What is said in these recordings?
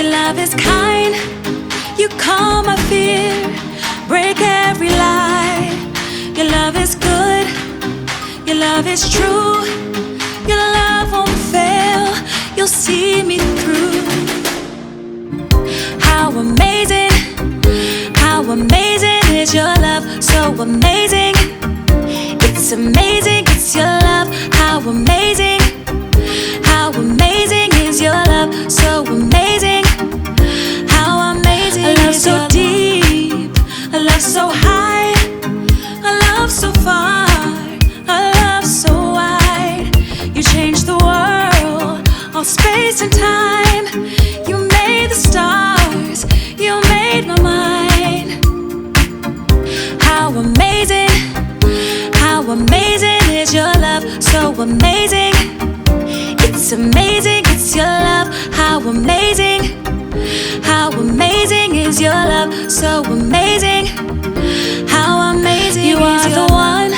Your love is kind, you calm my fear, break every lie. Your love is good, your love is true, your love won't fail, you'll see me through. How amazing is your love, so amazing. It's amazing, it's your love, how amazing is your love, so amazing. How amazing a love so deep, a love so high, a love so far, a love so wide. You changed the world, all space and time. You made the stars, you made my mind. How amazing is your love, so amazing. It's amazing, it's your love, how amazing is your love, so amazing. How amazing you are the one,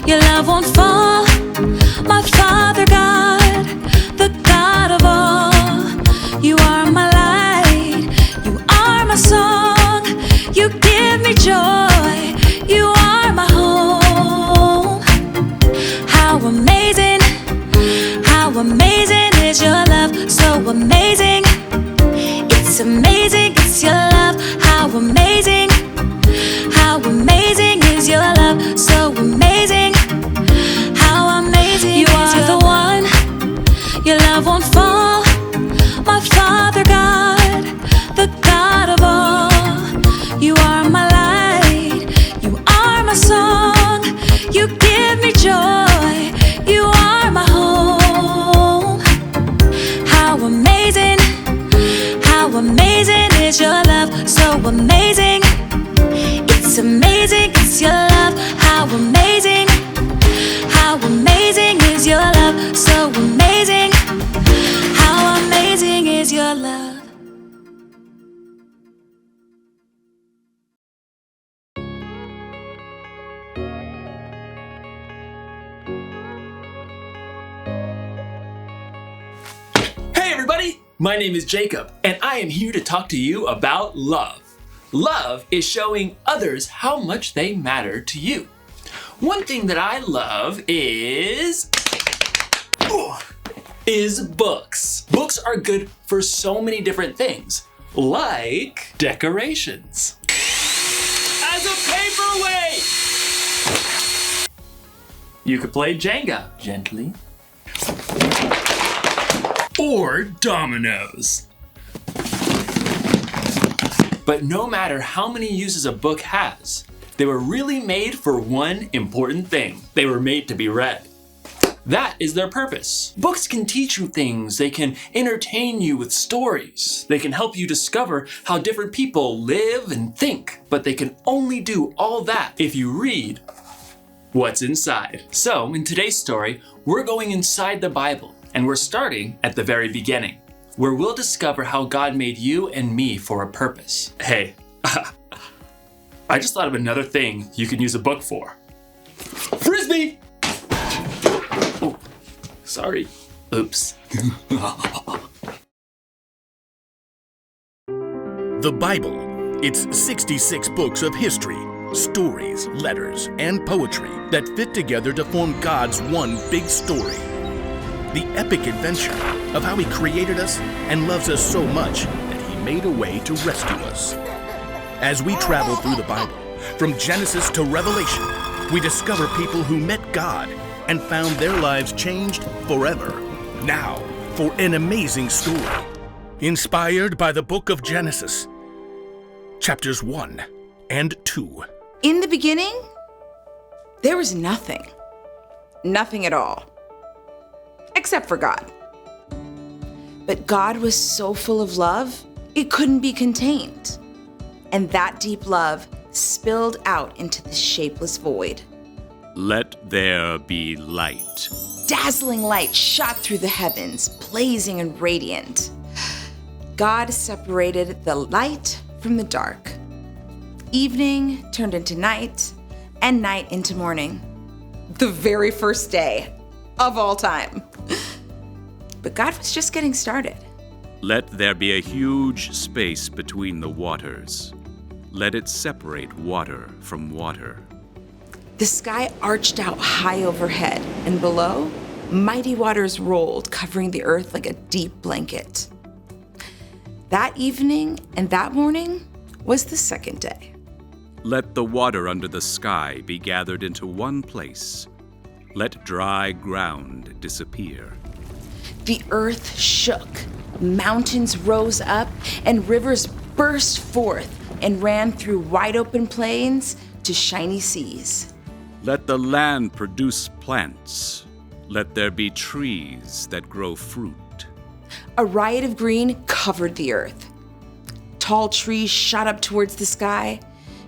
your love won't fall. My Father God, the God of all. You are my light, you are my song. You give me joy, you are my home. How amazing is your love, so amazing. It's amazing, it's your love, how amazing is your love, so amazing. How amazing you are the one, your love won't fall. My Father God, the God of all. You are my light, you are my song. You give me joy, you are my home. How amazing is your love, so amazing. It's amazing, it's your love, how amazing is your love, so amazing. How amazing is your love. Hey everybody, my name is Jacob, and I am here to talk to you about love. Love is showing others how much they matter to you. One thing that I love is books. Books are good for so many different things, like decorations. As a paperweight! You could play Jenga gently. Or dominoes. But no matter how many uses a book has, they were really made for one important thing. They were made to be read. That is their purpose. Books can teach you things. They can entertain you with stories. They can help you discover how different people live and think. But they can only do all that if you read what's inside. So in today's story, we're going inside the Bible, and we're starting at the very beginning, where we'll discover how God made you and me for a purpose. Hey, I just thought of another thing you can use a book for. Frisbee! Oh, sorry. Oops. The Bible. It's 66 books of history, stories, letters, and poetry that fit together to form God's one big story. The epic adventure of how He created us and loves us so much that He made a way to rescue us. As we travel through the Bible, from Genesis to Revelation, we discover people who met God and found their lives changed forever. Now, for an amazing story, inspired by the book of Genesis, chapters 1 and 2. In the beginning, there was nothing. Nothing at all. Except for God. But God was so full of love, it couldn't be contained. And that deep love spilled out into the shapeless void. Let there be light. Dazzling light shot through the heavens, blazing and radiant. God separated the light from the dark. Evening turned into night, and night into morning. The very first day of all time. But God was just getting started. Let there be a huge space between the waters. Let it separate water from water. The sky arched out high overhead, and below, mighty waters rolled, covering the earth like a deep blanket. That evening and that morning was the second day. Let the water under the sky be gathered into one place. Let dry ground disappear. The earth shook, mountains rose up, and rivers burst forth and ran through wide open plains to shiny seas. Let the land produce plants. Let there be trees that grow fruit. A riot of green covered the earth. Tall trees shot up towards the sky.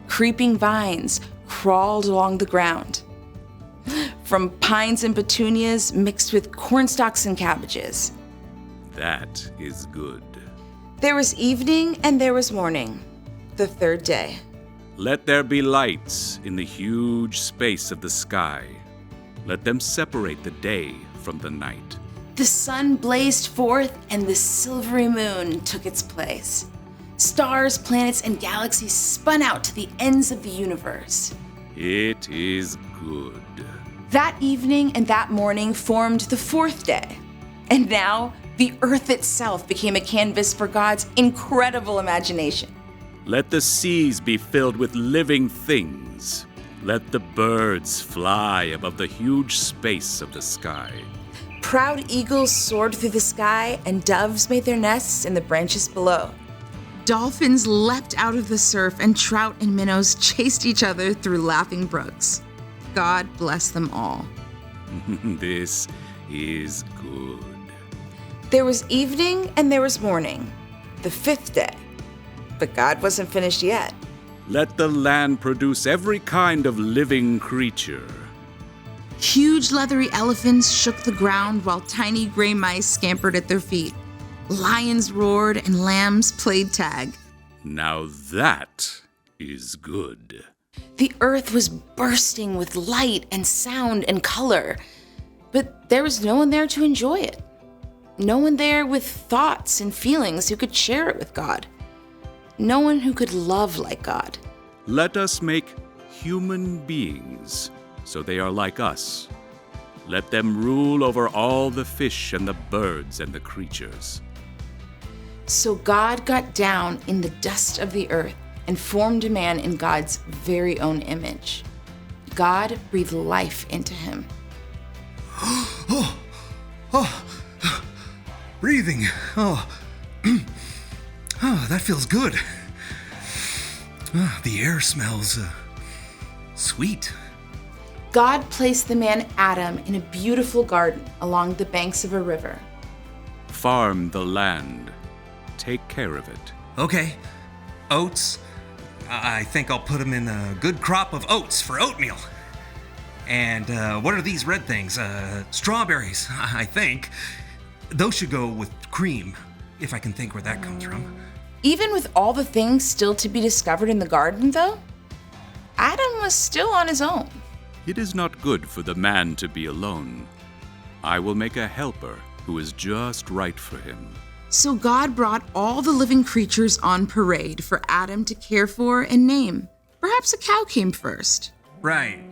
Creeping vines crawled along the ground. From pines and petunias mixed with cornstalks and cabbages. That is good. There was evening and there was morning, the third day. Let there be lights in the huge space of the sky. Let them separate the day from the night. The sun blazed forth and the silvery moon took its place. Stars, planets, and galaxies spun out to the ends of the universe. It is good. That evening and that morning formed the fourth day. And now the earth itself became a canvas for God's incredible imagination. Let the seas be filled with living things. Let the birds fly above the huge space of the sky. Proud eagles soared through the sky, and doves made their nests in the branches below. Dolphins leapt out of the surf, and trout and minnows chased each other through laughing brooks. God bless them all. This is good. There was evening and there was morning, the fifth day. But God wasn't finished yet. Let the land produce every kind of living creature. Huge leathery elephants shook the ground while tiny gray mice scampered at their feet. Lions roared and lambs played tag. Now that is good. The earth was bursting with light and sound and color, but there was no one there to enjoy it. No one there with thoughts and feelings who could share it with God. No one who could love like God. Let us make human beings so they are like us. Let them rule over all the fish and the birds and the creatures. So God got down in the dust of the earth and formed a man in God's very own image. God breathed life into him. Breathing. That feels good. The air smells sweet. God placed the man Adam in a beautiful garden along the banks of a river. Farm the land. Take care of it. Okay. Oats. I think I'll put them in a good crop of oats for oatmeal. And what are these red things? Strawberries, I think. Those should go with cream, if I can think where that comes from. Even with all the things still to be discovered in the garden, though, Adam was still on his own. It is not good for the man to be alone. I will make a helper who is just right for him. So God brought all the living creatures on parade for Adam to care for and name. Perhaps a cow came first. Right.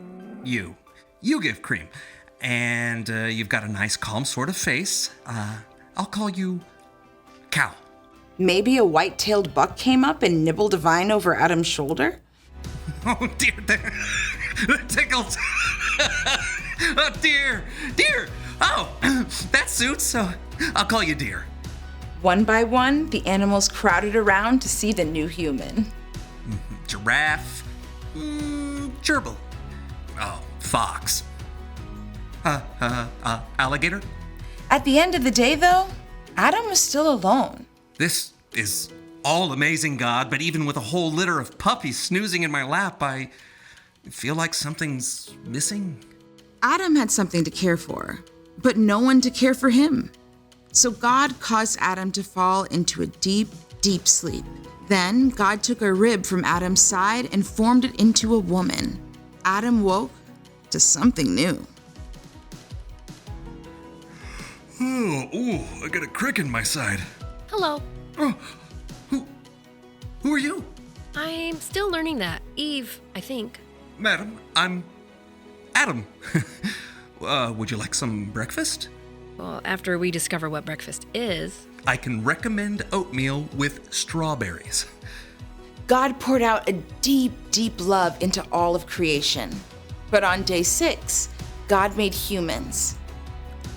You give cream. And you've got a nice, calm sort of face. I'll call you Cow. Maybe a white-tailed buck came up and nibbled a vine over Adam's shoulder? Oh, dear, that tickles. Oh, dear. Oh, that suits, so I'll call you Deer. One by one, the animals crowded around to see the new human. Giraffe. Gerbil. Oh, fox. Alligator. At the end of the day, though, Adam was still alone. This is all amazing, God, but even with a whole litter of puppies snoozing in my lap, I feel like something's missing. Adam had something to care for, but no one to care for him. So God caused Adam to fall into a deep, deep sleep. Then God took a rib from Adam's side and formed it into a woman. Adam woke to something new. Oh, I got a crick in my side. Hello. Oh, who are you? I'm still learning that. Eve, I think. Madam, I'm Adam. Would you like some breakfast? Well, after we discover what breakfast is. I can recommend oatmeal with strawberries. God poured out a deep, deep love into all of creation. But on day 6, God made humans.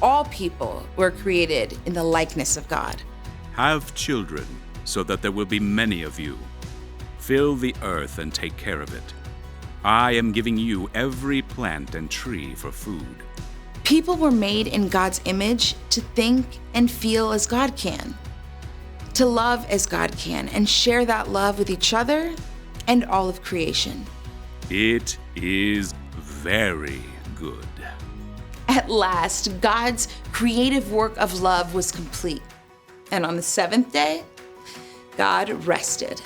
All people were created in the likeness of God. Have children, so that there will be many of you. Fill the earth and take care of it. I am giving you every plant and tree for food. People were made in God's image to think and feel as God can, to love as God can, and share that love with each other and all of creation. It is very good. At last, God's creative work of love was complete. And on the 7th day, God rested.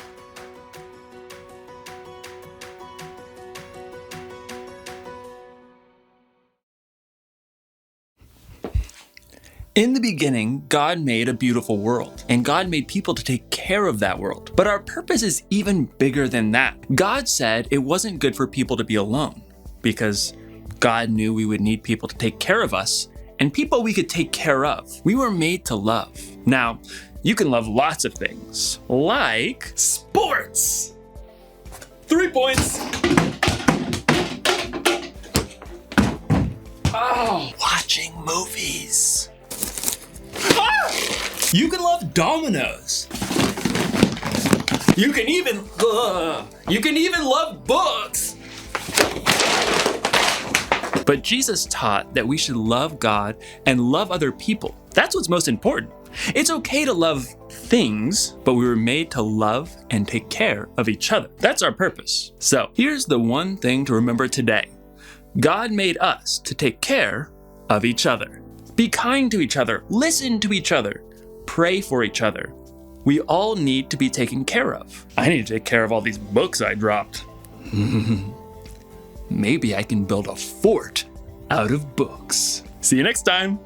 In the beginning, God made a beautiful world, and God made people to take care of that world. But our purpose is even bigger than that. God said it wasn't good for people to be alone, because God knew we would need people to take care of us, and people we could take care of. We were made to love. Now, you can love lots of things, like sports. 3 points. Oh, watching movies. You can love dominoes. You can even love books. But Jesus taught that we should love God and love other people. That's what's most important. It's okay to love things, but we were made to love and take care of each other. That's our purpose. So here's the one thing to remember today. God made us to take care of each other. Be kind to each other. Listen to each other. Pray for each other. We all need to be taken care of. I need to take care of all these books I dropped. Maybe I can build a fort out of books. See you next time.